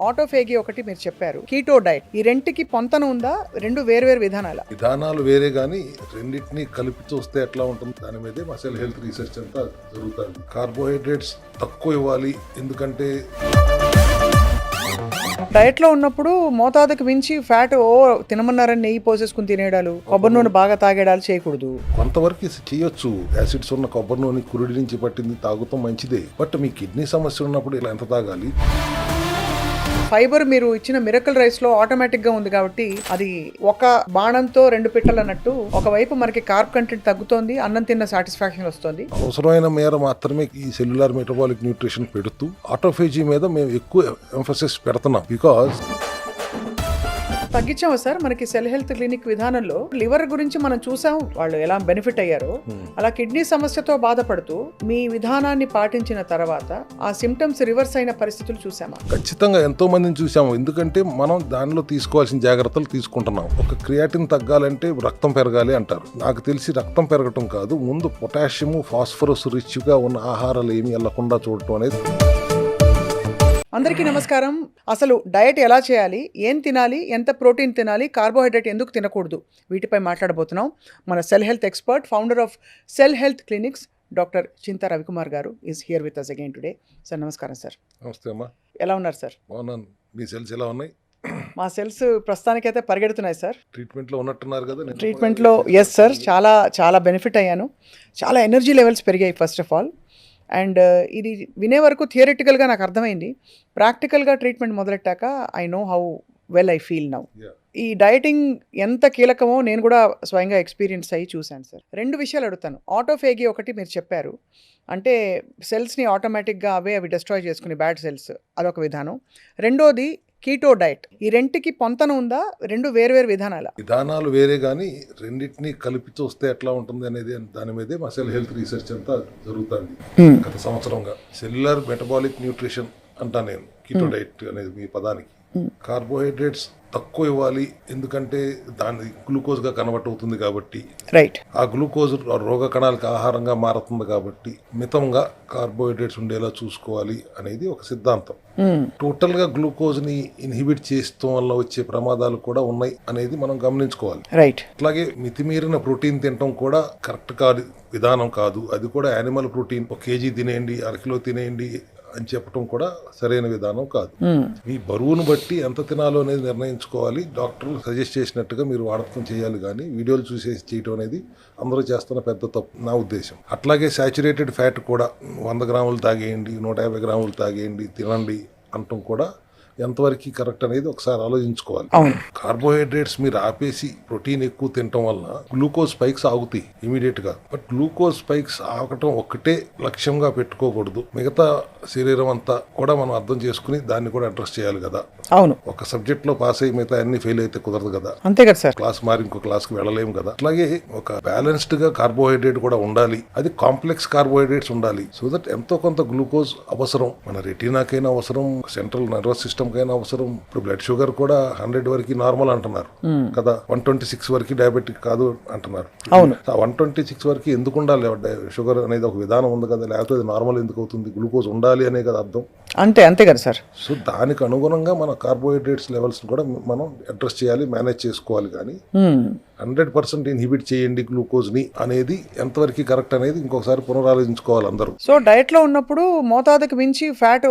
ఆటోఫేగి ఒకటి మీరు చెప్పారు, కీటో డైట్, ఈ రెంటికి పొంతన ఉందా? రెండు వేరు విధానాలు వేరే గానీ రెండింటినీ కలిపి చూస్తే ఎట్లా ఉంటుంది దాని మీదే మా సెల్ హెల్త్ రీసెర్చ్ అంతా జరుగుతుంది. కార్బోహైడ్రేట్స్ తక్కువ ఇవ్వాలి, ఎందుకంటే డయట్ లో ఉన్నప్పుడు మోతాదుకు మించి ఫ్యాట్ తినమన్నారని నెయ్యి పోసేసుకుని తినేడాలు, కొబ్బరి నూనె బాగా తాగేడాలు చేయకూడదు. కొంతవరకు చేయొచ్చు. యాసిడ్స్ ఉన్న కొబ్బరి నూనె కురుడి నుంచి పట్టింది తాగుతాం మంచిదే, బట్ మీ కిడ్నీ సమస్య ఉన్నప్పుడు ఇలా ఎంత తాగాలి? ఫైబర్ మీరు ఇచ్చిన మిరకల్ రైస్ లో ఆటోమేటిక్ గా ఉంది కాబట్టి అది ఒక బాణంతో రెండు పిట్టలు అన్నట్టు, ఒకవైపు మనకి కార్బ్ కంటెంట్ తగ్గుతోంది, అన్నం తిన్న సాటిస్ఫాక్షన్ వస్తుంది. అవసరమైన మేర మాత్రమే ఈ సెల్యులార్ మెటబాలిక్ న్యూట్రిషన్ పెడుతూ ఆటోఫేజీ మీద మేము ఎక్కువ ఎంఫసిస్ పెడుతున్నాం. బికాజ్ తగ్గించాము సార్. మనకి సెల్ హెల్త్ క్లినిక్ విధానంలో లివర్ గురించి మనం చూసాం, వాళ్ళు ఎలా బెనిఫిట్ అయ్యారో, అలా కిడ్నీ సమస్యతో బాధపడుతూ మీ విధానాన్ని పాటించిన తర్వాత ఆ సిమ్టమ్స్ రివర్స్ అయిన పరిస్థితులు చూసామా? ఖచ్చితంగా ఎంతో మందిని చూసాము. ఎందుకంటే మనం దానిలో తీసుకోవాల్సిన జాగ్రత్తలు తీసుకుంటున్నాం. ఒక క్రియాటిన్ తగ్గాలంటే రక్తం పెరగాలి అంటారు. నాకు తెలిసి రక్తం పెరగటం కాదు, ముందు పొటాషియం ఫాస్ఫరస్ రిచ్ గా ఉన్న ఆహారాలు ఏమి వెళ్లకుండా చూడటం అనేది. అందరికీ నమస్కారం. అసలు డయట్ ఎలా చేయాలి, ఏం తినాలి, ఎంత ప్రోటీన్ తినాలి, కార్బోహైడ్రేట్ ఎందుకు తినకూడదు, వీటిపై మాట్లాడబోతున్నాం. మన cell health expert, founder of cell health clinics, doctor Chinta Ravikumar గారు is here with us again today. Sir నమస్కారం సార్. నమస్తే అమ్మా. ఎలా ఉన్నారు సార్? బాగున్నాను. మీ సెల్స్ ఎలా ఉన్నాయి? మా సెల్స్ ప్రస్తుతానికైతే పరిగెడుతున్నాయి సార్. ట్రీట్మెంట్లో ఉన్నట్టున్నారు కదా? ట్రీట్మెంట్లో ఎస్ సార్, చాలా బెనిఫిట్ అయ్యాను. చాలా ఎనర్జీ లెవెల్స్ పెరిగాయి ఫస్ట్ ఆఫ్ ఆల్. అండ్ ఇది వినే వరకు థియరిటికల్గా నాకు అర్థమైంది. ప్రాక్టికల్గా ట్రీట్మెంట్ మొదలెట్టాక I know how well I feel now. ఈ డయటింగ్ ఎంత కీలకమో నేను కూడా స్వయంగా ఎక్స్పీరియన్స్ అయ్యి చూశాను సార్. రెండు విషయాలు అడుగుతాను. ఆటోఫేగి ఒకటి మీరు చెప్పారు, అంటే సెల్స్ని ఆటోమేటిక్గా అవి డిస్ట్రాయ్ చేసుకుని బ్యాడ్ సెల్స్, అదొక విధానం. రెండోది కీటో డైట్, ఈ రెంటికి పొంతన ఉందా? రెండు వేరు విధానాలు వేరే గానీ రెండింటినీ కలిపి చూస్తే ఎట్లా ఉంటుంది అనేది దాని మీదే మా సెల్ హెల్త్ రీసెర్చ్ అంతా జరుగుతుంది గత సంవత్సరంగా. సెల్యులార్ మెటబాలిక్ న్యూట్రిషన్ అంటా నేను, కీటో డైట్ అనేది మీ పదానికి. కార్బోహైడ్రేట్స్ తక్కువ ఇవ్వాలి, ఎందుకంటే దాని గ్లూకోజ్ గా కన్వర్ట్ అవుతుంది కాబట్టి, రైట్, ఆ గ్లూకోజ్ రోగ కణాలకు ఆహారంగా మారుతుంది కాబట్టి మితంగా కార్బోహైడ్రేట్స్ ఉండేలా చూసుకోవాలి అనేది ఒక సిద్ధాంతం. టోటల్ గా గ్లూకోజ్ ని ఇన్హిబిట్ చేస్తూ వల్ల వచ్చే ప్రమాదాలు కూడా ఉన్నాయి అనేది మనం గమనించుకోవాలి. రైట్. అట్లాగే మితిమీరిన ప్రోటీన్ తినటం కూడా కరెక్ట్ కాదు, విధానం కాదు. అది కూడా యానిమల్ ప్రోటీన్ 1 kg తినేయండి, 1 kg తినేయండి అని చెప్పడం కూడా సరైన విధానం కాదు. మీ బరువును బట్టి ఎంత తినాలో అనేది నిర్ణయించుకోవాలి. డాక్టర్లు సజెస్ట్ చేసినట్టుగా మీరు వాడకం చేయాలి, కానీ వీడియోలు చూసేసి చేయటం అనేది అందరూ చేస్తున్న పెద్ద తప్పు నా ఉద్దేశం. అట్లాగే సాచురేటెడ్ ఫ్యాట్ కూడా 100 గ్రాములు తాగేయండి, 150 గ్రాములు తాగేయండి, తినండి అంటం కూడా ఎంతవరకు కరెక్ట్ అనేది ఒకసారి ఆలోచించుకోవాలి. కార్బోహైడ్రేట్స్ మీరు ఆపేసి ప్రోటీన్ ఎక్కువ తినటం వల్ల గ్లూకోజ్ స్పైక్స్ ఆగుతాయి ఇమీడియట్ గా. బట్ గ్లూకోజ్ స్పైక్స్ ఆగటం ఒక్కటే లక్ష్యంగా పెట్టుకోకూడదు. మిగతా శరీరం అంతా కూడా మనం అర్థం చేసుకుని దాన్ని కూడా అడ్రస్ చేయాలి కదా. అవును, ఒక సబ్జెక్ట్ లో పాస్ అయ్యి మిగతా అన్ని ఫెయిల్ అయితే కుదరదు కదా. అంతే కదా సార్. క్లాస్ మారి ఇంకో క్లాస్ కి వెళ్ళలేము కదా. అట్లాగే ఒక బ్యాలెన్స్డ్ గా కార్బోహైడ్రేట్ కూడా ఉండాలి, అది కాంప్లెక్స్ కార్బోహైడ్రేట్స్ ఉండాలి. సో దట్ ఎంతో కొంత గ్లూకోజ్ అవసరం, మన రెటీనాకైనా అవసరం, సెంట్రల్ నర్వస్ సిస్టమ్ కైనా అవసరం. ఇప్పుడు బ్లడ్ షుగర్ కూడా 100 వరకు నార్మల్ అంటున్నారు కదా, 126 వరకు డయాబెటిక్ కాదు అంటున్నారు. అవును, 126 వరకు ఎందుకు ఉండాలి షుగర్ అనేది ఒక విధానం ఉంది కదా, లేకపోతే అది నార్మల్ ఎందుకు అవుతుంది? గ్లూకోజ్ ఉండాలి అనే కదా అర్థం. అంతే కదా సార్. సో దానికి అనుగుణంగా మన కార్బోహైడ్రేట్స్ లెవెల్స్ కూడా మనం అడ్రస్ చేయాలి, మేనేజ్ చేసుకోవాలి. కానీ 100% ఇన్హిబిట్ చేయండి గ్లూకోజ్ ని అనేది ఎంతవరకు కరెక్ట్ అనేది ఇంకొకసారి పునరాలోచించుకోవాలి అందరూ. సో డయట్ లో ఉన్నప్పుడు మోతాదుకు మించి ఫ్యాట్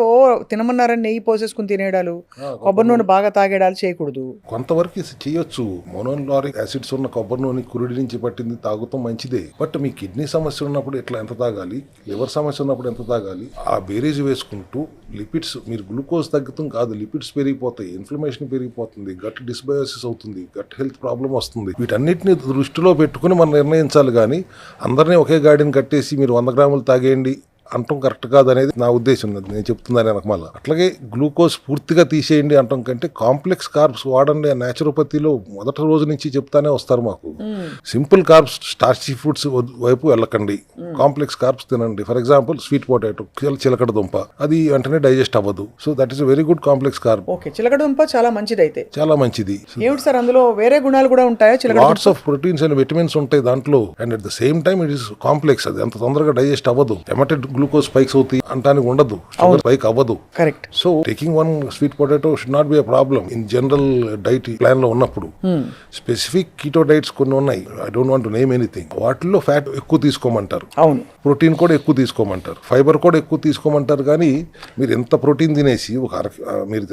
తినమన్నారని నెయ్యి పోసేసుకుని తినేడాలు, కొబ్బరి నూనె బాగా తాగేడాలు చేయకూడదు. కొంతవరకు చేయొచ్చు. మోనోలారిక్ యాసిడ్స్ ఉన్న కొబ్బరి నూనె కురుడి నుంచి పట్టింది తాగుతాం మంచిదే, బట్ మీ కిడ్నీ సమస్య ఉన్నప్పుడు ఎట్లా ఎంత తాగాలి, లివర్ సమస్య ఉన్నప్పుడు ఎంత తాగాలి, ఆ బేరేజ్ వేసుకుంటూ లిపిడ్స్, మీరు గ్లూకోజ్ తగ్గుతాం కాదు, లిపిడ్స్ పెరిగిపోతాయి, ఇన్ఫ్లమేషన్ పెరిగిపోతుంది, గట్ డిస్బయోసిస్ అవుతుంది, గట్ హెల్త్ ప్రాబ్లం వస్తుంది. వీటన్నిటిని దృష్టిలో పెట్టుకుని మనం నిర్ణయించాలి. కానీ అందరినీ ఒకే గాడిని కట్టేసి మీరు 100 గ్రాములు తాగేయండి అంటం కరెక్ట్ కాదు అనేది నా ఉద్దేశం. నేను చెప్తున్నాను వెనక మళ్ళీ. అట్లాగే గ్లూకోజ్ పూర్తిగా తీసేయండి అంటాం కంటే కాంప్లెక్స్ కార్బ్స్ వాడండి. న్యాచురోపతిలో మొదటి రోజు నుంచి చెప్తానే వస్తారు మాకు. సింపుల్ కార్బ్స్, స్టార్చీ ఫుడ్స్ వైపు వెళ్ళకండి, కాంప్లెక్స్ కార్బ్స్ తినండి. ఫర్ ఎగ్జాంపుల్ స్వీట్ పొటాటో, చిలకడ దుంప, అది వెంటనే డైజెస్ట్ అవ్వదు. So that is very good complex carb. Okay, చిలకడ దుంప చాలా మంచిది. అయితే చాలా మంచిది. ఏమిటి సార్ అందులో వేరే గుణాలు కూడా ఉంటాయా? Lots of proteins and vitamins ఉంటాయి దాంట్లో. And at the same time it is complex, అది అంత తొందరగా డైజెస్ట్ అవ్వదు. ఎమటెడ్ గ్లూకోజ్ స్పైక్స్ అవుతాయి అంటానికి ఉండదు, షుగర్ స్పైక్ అవ్వదు. Correct. So taking one sweet potato should not be a problem in general diet plan లో ఉన్నప్పుడు. స్పెసిఫిక్ కీటో డైట్స్ కొన్ని ఉన్నాయి, I don't want to name anything. వాటిల్లో ఫ్యాట్ ఎక్కువ తీసుకోమంటారు, అవును, ప్రోటీన్ కూడా ఎక్కువ తీసుకోమంటారు, ఫైబర్ కూడా ఎక్కువ తీసుకోమంటారు. కానీ మీరు ఎంత ప్రోటీన్ తినేసి మీరు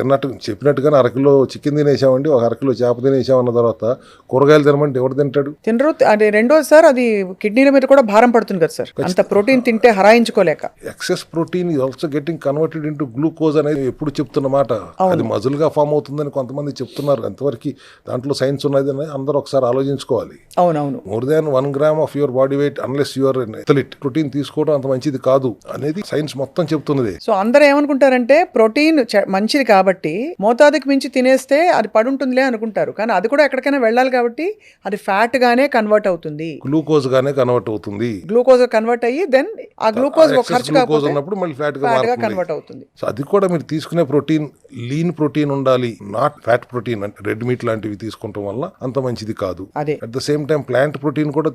చెప్పినట్టుగానే అరకిలో చికెన్ తినేసామండి, ఒక అరకిలో చేప తినేసాం అన్న తర్వాత కూరగాయలు తినమంటే ఎవరు తింటాడు? తినరు. అది రెండోది సార్, అది కిడ్నీల మీద కూడా భారం పడుతుంది కదా సార్, అంత ప్రోటీన్ తింటే హరాయించుకోలేక. Excess protein is also getting converted into glucose అనేది ఎప్పుడు చెప్తున్న మాట. అది మజిల్ గా ఫామ్ అవుతుందని కొంతమంది చెప్తున్నారు. ఎంతవరకు దాంట్లో సైన్స్ ఉన్నది అని అందరూ ఒకసారి ఆలోచించుకోవాలి. అవునవును. More than 1 gram of your body weight unless your athlete protein తీసుకోవడం అంత మంచిది కాదు అనేది సైన్స్ మొత్తం చెప్తున్నది. సో అందరూ ఏమనుకుంటారంటే ప్రోటీన్ మంచిది కాబట్టి మోతాదుకి మించి తినేస్తే అది పడుంటుందిలే అనుకుంటారు. కానీ అది కూడా ఎక్కడికైనా వెళ్ళాలి కాబట్టి అది ఫ్యాట్ గానే కన్వర్ట్ అవుతుంది, గ్లూకోజ్ గానే కన్వర్ట్ అవుతుంది. గ్లూకోజ్ కన్వర్ట్ అయ్యి దెన్ ఆ గ్లూకోజ్ ఖర్చు గ్లూకోజ్ ఉన్నప్పుడు మళ్ళీ ఫ్యాట్ గా కన్వర్ట్ అవుతుంది. సో అది కూడా మీరు తీసుకునే ప్రోటీన్ లీన్ ప్రోటీన్ ఉండాలి, నాట్ ఫ్యాట్ ప్రోటీన్. అంటే రెడ్ మీట్ లాంటివి తీసుకుంటాం వల్ల అంత మంచిది కాదు. అదే at the same time plant protein కూడా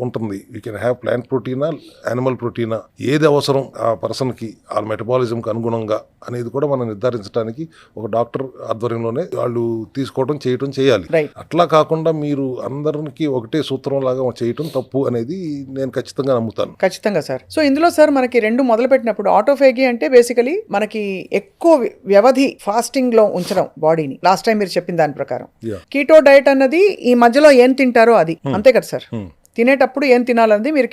ఉంటుంది. యూ కెన్ హ్యావ్ ప్లాంట్ ప్రోటీనా యానిమల్ ప్రోటీనా, ఏది అవసరం ఆ పర్సన్ కి ఆ మెటబాలిజం కి అనుగుణంగా అనేది కూడా మనం నిర్ధారించడానికి ఒక డాక్టర్ ఆధ్వర్యంలోనే వాళ్ళు తీసుకోవడం చేయటం చేయాలి. అట్లా కాకుండా మీరు అందరికి ఒకటే సూత్రం లాగా చేయటం తప్పు అనేది నేను ఖచ్చితంగా నమ్ముతాను. ఖచ్చితంగా సార్. సో ఇందులో సార్ మనకి రెండు మొదలు పెట్టినప్పుడు ఆటోఫేగి అంటే బేసికలీ మనకి ఎక్కువ వ్యవధి ఫాస్టింగ్ లో ఉంచడం బాడీని, లాస్ట్ టైం మీరు చెప్పిన దాని ప్రకారం. కీటో డైట్ అన్నది ఈ మధ్యలో ఏం తింటారో అది, అంతే కదా సార్? తినేటప్పుడు ఏం తినాలన్నది మీరు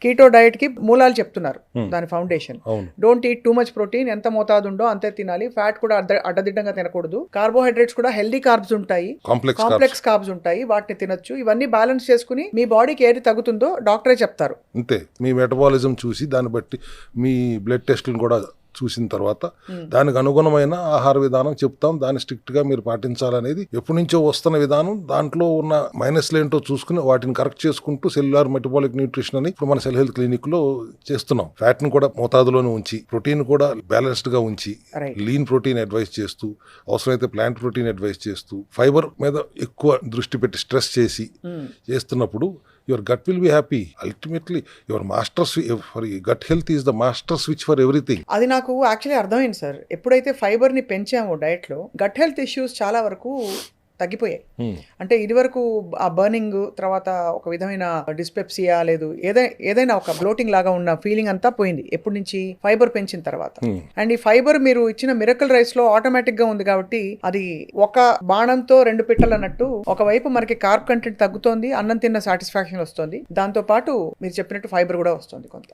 కీటో డైట్ కి మూలాలు చెప్తున్నారు, దాని foundation. Don't eat too much protein, ఎంత మోతాదు ఉందో అంతే తినాలి. ఫ్యాట్ కూడా అడ్డదిడ్డంగా తినకూడదు. కార్బోహైడ్రేట్స్ కూడా హెల్దీ కార్బ్స్ ఉంటాయి, కాంప్లెక్స్ కార్బ్స్ ఉంటాయి, వాటిని తినొచ్చు. ఇవన్నీ బ్యాలెన్స్ చేసుకుని మీ బాడీకి ఏది తగ్గుతుందో డాక్టరే చెప్తారు. అంతే, మీ మెటబాలిజం చూసి దాన్ని బట్టి మీ బ్లడ్ టెస్టులను కూడా చూసిన తర్వాత దానికి అనుగుణమైన ఆహార విధానం చెప్తాం. దాన్ని స్ట్రిక్ట్ గా మీరు పాటించాలనేది ఎప్పటి నుంచో వస్తున్న విధానం. దాంట్లో ఉన్న మైనస్లు ఏంటో చూసుకుని వాటిని కరెక్ట్ చేసుకుంటూ సెల్యులార్ మెటబాలిక్ న్యూట్రిషన్ అని ఇప్పుడు మన సెల్ హెల్త్ క్లినిక్ లో చేస్తున్నాం. ఫ్యాట్ ని కూడా మోతాదులోనే ఉంచి, ప్రోటీన్ కూడా బ్యాలెన్స్డ్ గా ఉంచి, లీన్ ప్రోటీన్ అడ్వైస్ చేస్తూ, అవసరమైతే ప్లాంట్ ప్రోటీన్ అడ్వైస్ చేస్తూ, ఫైబర్ మీద ఎక్కువ దృష్టి పెట్టి స్ట్రెస్ చేసి చేస్తున్నప్పుడు your gut will be happy. Ultimately, your gut health is the master switch for everything. అది నాకు యాక్చువల్లీ అర్థమైంది సార్. ఎప్పుడైతే ఫైబర్ ని పెంచామో డైట్ లో, గట్ హెల్త్ ఇష్యూస్ చాలా వరకు తగ్గిపోయాయి. అంటే ఇది వరకు ఆ బర్నింగ్, తర్వాత ఒక విధమైన డిస్పెప్సియా, లేదు ఏదైనా ఒక బ్లోటింగ్ లాగా ఉన్న ఫీలింగ్ అంతా పోయింది ఎప్పటి నుంచి ఫైబర్ పెంచిన తర్వాత. అండ్ ఈ ఫైబర్ మీరు ఇచ్చిన మిరకల్ రైస్ లో ఆటోమేటిక్ గా ఉంది కాబట్టి అది ఒక బాణంతో రెండు పిట్టలు అన్నట్టు, ఒకవైపు మనకి కార్బ్ కంటెంట్ తగ్గుతోంది, అన్నం తిన్న సాటిస్ఫాక్షన్ వస్తుంది, దాంతో పాటు మీరు చెప్పినట్టు ఫైబర్ కూడా వస్తుంది కొంత.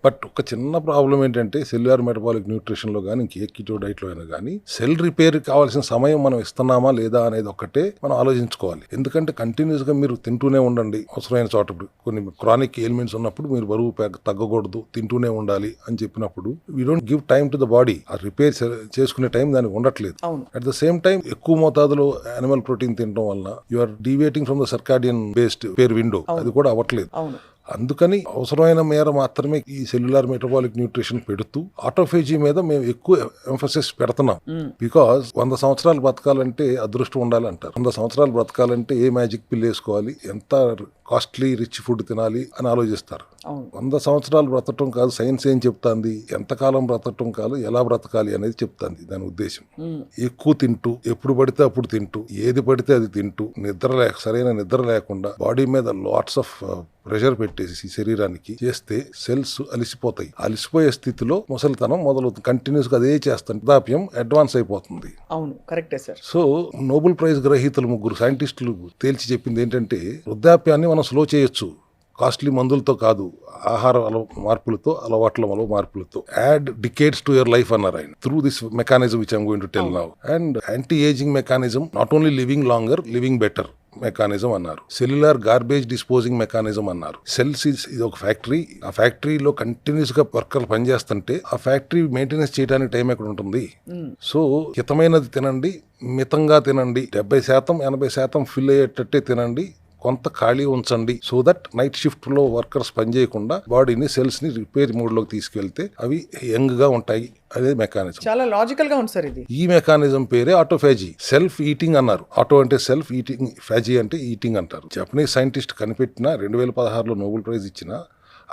బట్ ఒక చిన్న ప్రాబ్లం ఏంటంటే సెల్యులార్ మెటబాలిక్ న్యూట్రిషన్ లో కానీ కీటో డైట్ లో అయినా కానీ సెల్ రిపేర్ కావాల్సిన సమయం మనం ఇస్తున్నామా లేదా అనేది ఒకటే మనం ఆలోచించుకోవాలి. ఎందుకంటే కంటిన్యూస్ గా మీరు తింటూనే ఉండండి, అవసరమైన చోట కొన్ని క్రానిక్ ఎయిల్మెంట్స్ ఉన్నప్పుడు మీరు బరువు తగ్గకూడదు, తింటూనే ఉండాలి అని చెప్పినప్పుడు we don't give time to the body. ఆ రిపేర్ చేసుకునే టైం దానికి ఉండట్లేదు. అట్ ద సేమ్ టైం ఎక్కువ మోతాదులో యానిమల్ ప్రోటీన్ తినడం వల్ల you are deviating from the circadian based pair window, అది కూడా అవ్వట్లేదు. అందుకని అవసరమైన మేర మాత్రమే ఈ సెల్యులార్ మెటబాలిక్ న్యూట్రిషన్ పెడుతూ ఆటోఫేజీ మీద మేము ఎక్కువ ఎంఫసిస్ పెడుతున్నాం. బికాస్ 100 సంవత్సరాలు బ్రతకాలంటే అదృష్టం ఉండాలి అంటారు. 100 సంవత్సరాలు బ్రతకాలంటే ఏ మ్యాజిక్ పిల్ వేసుకోవాలి, ఎంత కాస్ట్లీ రిచ్ ఫుడ్ తినాలి అని ఆలోచిస్తారు. 100 సంవత్సరాలు బ్రతకటం కాదు, సైన్స్ ఏం చెప్తాంది, ఎంతకాలం బ్రతకటం కాదు, ఎలా బ్రతకాలి అనేది చెప్తాంది. దాని ఉద్దేశం ఎక్కువ తింటూ, ఎప్పుడు పడితే అప్పుడు తింటూ, ఏది పడితే అది తింటూ, సరైన నిద్ర లేకుండా బాడీ మీద లాట్స్ ఆఫ్ ప్రెషర్ పెట్టేసి శరీరానికి చేస్తే సెల్స్ అలిసిపోతాయి. అలిసిపోయే స్థితిలో ముసలితనం మొదలవుతుంది. కంటిన్యూస్ గా అదే చేస్తాను, వృద్ధాప్యం అడ్వాన్స్ అయిపోతుంది. అవును, కరెక్టే సార్. సో నోబెల్ ప్రైజ్ గ్రహీతలు 3 సైంటిస్టులు తేల్చి చెప్పింది ఏంటంటే వృద్ధాప్యాన్ని మనం స్లో చేయొచ్చు, కాస్ట్లీ మందులతో కాదు, ఆహార మార్పులతో, అలవాట్ల మార్పులతో. Add decades to your life అన్నారు ఆయన, through this mechanism which I'm going to tell now. And anti ageing mechanism, not only living longer, living better mechanism అన్నారు. సెల్యులార్ గార్బేజ్ డిస్పోజింగ్ మెకానిజం అన్నారు. సెల్స్ ఇది ఒక ఫ్యాక్టరీ, ఆ ఫ్యాక్టరీలో continuous గా వర్కర్లు పనిచేస్తుంటే ఆ ఫ్యాక్టరీ మెయింటెనెన్స్ చేయడానికి టైం ఎక్కడ ఉంటుంది? సో హితమైనది తినండి, మితంగా తినండి, 70% 80% ఫిల్ అయ్యేటట్టే తినండి, కొంత ఖాళీ ఉంచండి. సో దట్ నైట్ షిఫ్ట్ లో వర్కర్స్ పనిచేయకుండా బాడీని, సెల్స్ ని రిపేర్ మోడ్ లోకి తీసుకెళ్తే అవి యంగ్ గా ఉంటాయి. అదే మెకానిజం. చాలా లాజికల్ గా ఉంది సార్ ఇది. ఈ మెకానిజం పేరే ఆటోఫాజీ. సెల్ఫ్ ఈటింగ్ అన్నారు. ఆటో అంటే సెల్ఫ్, ఈటింగ్, ఫాజీ అంటే ఈటింగ్ అంటారు. జపనీస్ సైంటిస్ట్ కనిపెట్టిన 2016లో నోబెల్ ప్రైజ్ ఇచ్చిన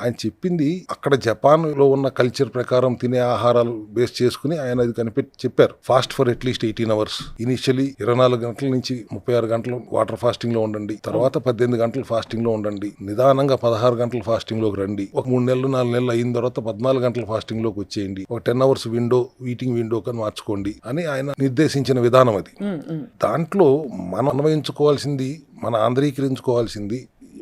ఆయన చెప్పింది అక్కడ జపాన్ లో ఉన్న కల్చర్ ప్రకారం తినే ఆహారాలు బేస్ చేసుకుని ఆయన అది కనిపెట్టి చెప్పారు. Fast for at least 18 hours. Initially 24 గంటల నుంచి 36 గంటలు వాటర్ ఫాస్టింగ్ లో ఉండండి, తర్వాత 18 గంటలు ఫాస్టింగ్ లో ఉండండి, నిదానంగా 16 గంటలు ఫాస్టింగ్ లోకి రండి, ఒక 3 నెలలు 4 నెలలు అయిన తర్వాత 14 గంటల ఫాస్టింగ్ లోకి వచ్చేయండి, ఒక 10 hours విండో ఈటింగ్ విండో కని మార్చుకోండి అని ఆయన నిర్దేశించిన విధానం అది. దాంట్లో మనం అన్వయించుకోవాల్సింది, మన ఆంధ్రీకరించుకోవాల్సింది,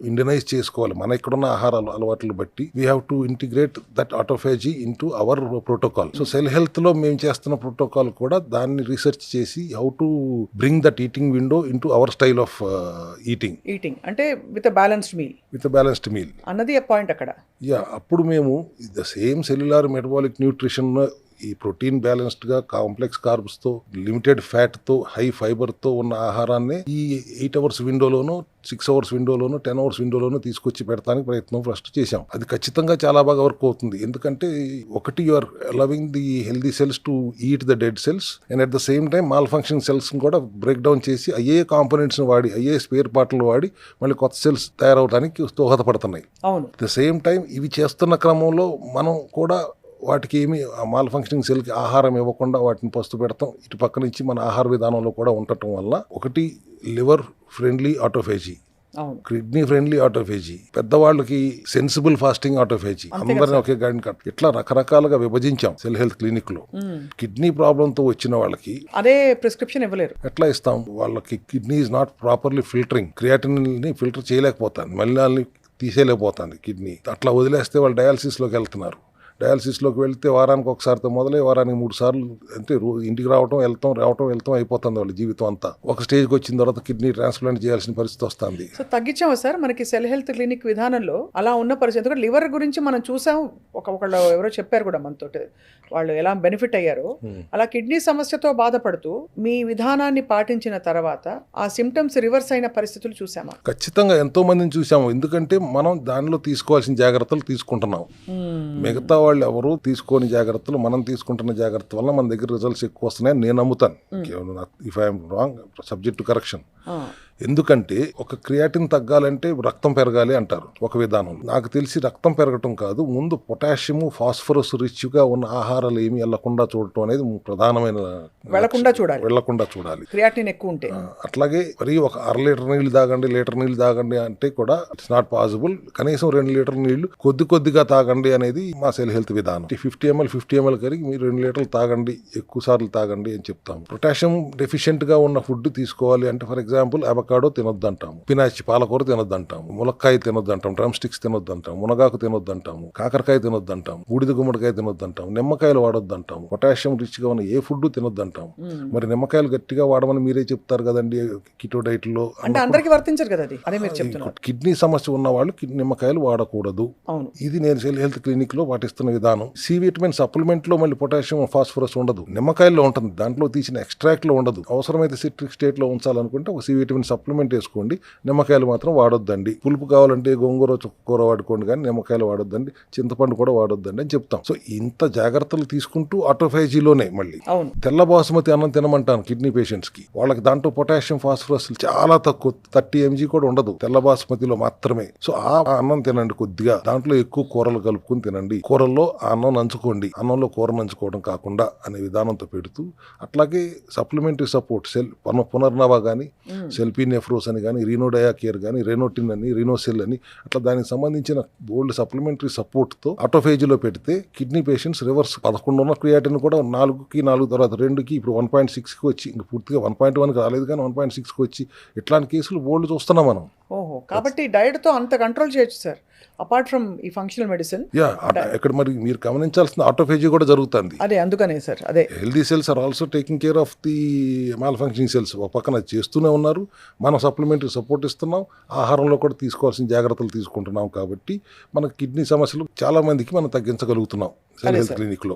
ఇండియనైజ్ చేసుకోవాలి మన ఇక్కడున్న ఆహారాలు అలవాట్లు బట్టి. We have to integrate that autophagy into hour protocol. So cell health లో మేము చేస్తున్న ప్రోటోకాల్ కూడా దాన్ని రీసెర్చ్ చేసి how to bring that eating window into hour style of eating అంటే విత్ బ్యాలెన్స్డ్ మీల్ అన్నది పాయింట్ అక్కడ. యా, అప్పుడు మేము the same cellular metabolic nutrition, ఈ ప్రోటీన్ బ్యాలెన్స్డ్ గా, కాంప్లెక్స్ కార్బ్స్ తో, లిమిటెడ్ ఫ్యాట్ తో, హై ఫైబర్ తో ఉన్న ఆహారాన్ని ఈ 8 hours విండోలోనూ, 6 hours విండోలోనూ, 10 hours విండోలోనూ తీసుకొచ్చి పెడతానికి ప్రయత్నం ఫస్ట్ చేశాం. అది ఖచ్చితంగా చాలా బాగా వర్క్ అవుతుంది. ఎందుకంటే ఒకటి, you are allowing the healthy cells to eat the dead cells, and at the same time malfunction cells కూడా బ్రేక్ డౌన్ చేసి అయ్యే కాంపోనెంట్స్ వాడి, అయ్యే స్పేర్ పార్ట్లు వాడి మళ్ళీ కొత్త సెల్స్ తయారవడానికి దోహదపడుతున్నాయి. అవును. అట్ ద సేమ్ టైం ఇవి చేస్తున్న క్రమంలో మనం కూడా వాటికి ఏమి మాల్ ఫంక్షనింగ్ సెల్కి ఆహారం ఇవ్వకుండా వాటిని పస్తు పెడతాం. ఇటు పక్క నుంచి మన ఆహార విధానంలో కూడా ఉండటం వల్ల ఒకటి liver friendly autophagy, kidney friendly autophagy, పెద్దవాళ్ళకి సెన్సిబుల్ ఫాస్టింగ్ ఆటోఫేజీ, అందరినీ ఒకే గాడిని కట్, ఇట్లా రకరకాలుగా విభజించాం సెల్ హెల్త్ క్లినిక్ లో. కిడ్నీ ప్రాబ్లమ్ తో వచ్చిన వాళ్ళకి అదే ప్రిస్క్రిప్షన్ ఇవ్వలేరు, ఎట్లా ఇస్తాం? వాళ్ళకి kidney is not properly filtering, creatinine ని ఫిల్టర్ చేయలేకపోతాను, మలినాల్ని తీసేయలేకపోతుంది కిడ్నీ. అట్లా వదిలేస్తే వాళ్ళు డయాలసిస్ లోకి వెళ్తున్నారు. డయాలసిస్లోకి వెళ్తే వారానికి ఒకసారితో మొదలై వారానికి 3 సార్లు, అంటే ఇంటికి రావటం వెళ్తాం అయిపోతుంది వాళ్ళ జీవితం అంతా. ఒక స్టేజ్కి వచ్చిన తర్వాత కిడ్నీ ట్రాన్స్ప్లాంట్ చేయాల్సిన పరిస్థితి వస్తుంది. సో తగ్గించాము సార్ మనకి సెల్ హెల్త్ క్లినిక్ విధానంలో అలా ఉన్న పరిస్థితి. ఎందుకంటే లివర్ గురించి మనం చూసాం, ఒకళ్ళు ఎవరో చెప్పారు కూడా మనతో, వాళ్ళు ఎలా బెనిఫిట్ అయ్యారో. అలా కిడ్నీ సమస్యతో బాధపడుతూ మీ విధానాన్ని పాటించిన తర్వాత ఆ సిమ్టమ్స్ రివర్స్ అయిన పరిస్థితులు చూసామా? ఖచ్చితంగా ఎంతో మందిని చూసాము. ఎందుకంటే మనం దానిలో తీసుకోవాల్సిన జాగ్రత్తలు తీసుకుంటున్నాం. మిగతా వాళ్ళు ఎవరు తీసుకోని జాగ్రత్తలు మనం తీసుకుంటున్న జాగ్రత్త వల్ల మన దగ్గర రిజల్ట్స్ ఎక్కువ వస్తున్నాయని నేను నమ్ముతాను. If I'm wrong, subject to correction. ఎందుకంటే ఒక క్రియాటిన్ తగ్గాలంటే రక్తం పెరగాలి అంటారు ఒక విధానం. నాకు తెలిసి రక్తం పెరగటం కాదు, ముందు పొటాషియం, ఫాస్ఫరస్ రిచ్గా ఉన్న ఆహారాలు ఏమి వెళ్లకుండా చూడటం అనేది ప్రధానమైన, వెళ్లకుండా చూడాలి క్రియాటిన్ ఎక్కువ ఉంటే. అట్లాగే మరి ఒక 1/2 లీటర్ నీళ్లు తాగండి, లీటర్ నీళ్లు తాగండి అంటే కూడా ఇట్స్ నాట్ పాసిబుల్. కనీసం 2 లీటర్ నీళ్లు కొద్దిగా తాగండి అనేది మా సెల్ హెల్త్ విధానం. 50 ml కరిగి మీరు 2 లీటర్లు తాగండి, ఎక్కువ సార్లు తాగండి అని చెప్తాము. పొటాషియం డెఫిషియెంట్ గా ఉన్న ఫుడ్ తీసుకోవాలి అంటే ఫర్ ఎగ్జాంపుల్ అవకాడో తినొద్దంటాము, పినాచి పాలకూర తినొద్దంటాము, ములక్కాయ తినొద్దంటాం, డ్రమ్ స్టిక్స్ తినొద్దంటాం, మునగాకు తినొద్దంటాము, కాకరకాయ తినొద్దంటాము, బూడిద గుమ్మడికాయ తినొద్దంటాము, నిమ్మకాయలు వాడొద్దంటాము, పొటాషియం రిచ్ గా ఉన్న ఏ ఫుడ్ తినొద్దంటాము. మరి నిమ్మకాయలు గట్టిగా వాడమని మీరే చెప్తారు కదండి కిటో డైట్ లో. అంటే అందరికీ వర్తించరు కదా అది, అదే మీరు చెప్తున్నారు. కిడ్నీ సమస్య ఉన్న వాళ్ళు నిమ్మకాయలు వాడకూడదు. ఇది నేను సెల్ హెల్త్ క్లినిక్ లో పాటిస్తున్న విధానం. సి విటమిన్ సప్లిమెంట్ లో మళ్ళీ పొటాషియం, ఫాస్ఫరస్ ఉండదు, నిమ్మకాయల్లో ఉంటుంది, దాంట్లో తీసిన ఎక్స్ట్రాక్ట్ లో ఉండదు. అవసరమైతే సిట్రిక్ స్టేట్ లో ఉంచాలనుకుంటే ఒక సి విటమిన్ సప్లిమెంట్ వేసుకోండి, నిమ్మకాయలు మాత్రం వాడొద్దండి. పులుపు కావాలంటే గోంగూర, చుక్కకూర వాడుకోండి, కానీ నిమ్మకాయలు వాడొద్దండి, చింతపండు కూడా వాడొద్దండి అని చెప్తాం. సో ఇంత జాగ్రత్తలు తీసుకుంటూ ఆటోఫేజీలోనే మళ్ళీ తెల్ల బాసుమతి అన్నం తినమంటాను కిడ్నీ పేషెంట్స్ కి. వాళ్ళకి దాంట్లో పొటాషియం, ఫాస్ఫరస్ చాలా తక్కువ, 30 mg కూడా ఉండదు తెల్ల బాసుమతిలో మాత్రమే. సో ఆ అన్నం తినండి కొద్దిగా, దాంట్లో ఎక్కువ కూరలు కలుపుకుని తినండి, కూరల్లో ఆ అన్నం నంచుకోండి, అన్నంలో కూర నంచుకోవడం కాకుండా అనే విధానంతో పెడుతూ, అట్లాగే సప్లిమెంటరీ సపోర్ట్ సెల్ పునర్నవ కానీ, సెల్పీనెఫ్రోస్ అని కానీ, రీనోడయాకేర్ కానీ, రెనోటిన్ అని, రీనోసెల్ అని, అట్లా దానికి సంబంధించిన బోల్డ్ సప్లిమెంటరీ సపోర్ట్ తో ఆటోఫేజీలో పెడితే కిడ్నీ పేషెంట్స్ రివర్స్ 11 ఉన్న క్రియాటిన్ కూడా 4 తర్వాత 2కి ఇప్పుడు 1.6కి వచ్చి, ఇంక పూర్తిగా 1.1కి రాలేదు కానీ 1.6కి వచ్చి, ఇట్లాంటి కేసులు బోల్డ్ చూస్తున్నాం మనం. ఓహో, కాబట్టి డైట్ తో అంత కంట్రోల్ చేయొచ్చు సార్, అపార్ట్ ఫ్రమ్ ఈ ఫంక్షనల్ మెడిసిన్. ఇక్కడ మరి మీరు గమనించాల్సిన ఆటోఫేజీ కూడా జరుగుతుంది. అదే అందుకనే సార్, అదే healthy cells are also taking care of the malfunctioning cells. ఒక పక్కన చేస్తూనే ఉన్నారు, మనం సప్లిమెంటరీ సపోర్ట్ ఇస్తున్నాం, ఆహారంలో కూడా తీసుకోవాల్సిన జాగ్రత్తలు తీసుకుంటున్నాం. కాబట్టి మన కిడ్నీ సమస్యలు చాలా మందికి మనం తగ్గించగలుగుతున్నాం సెల్ హెల్త్ క్లినిక్ లో.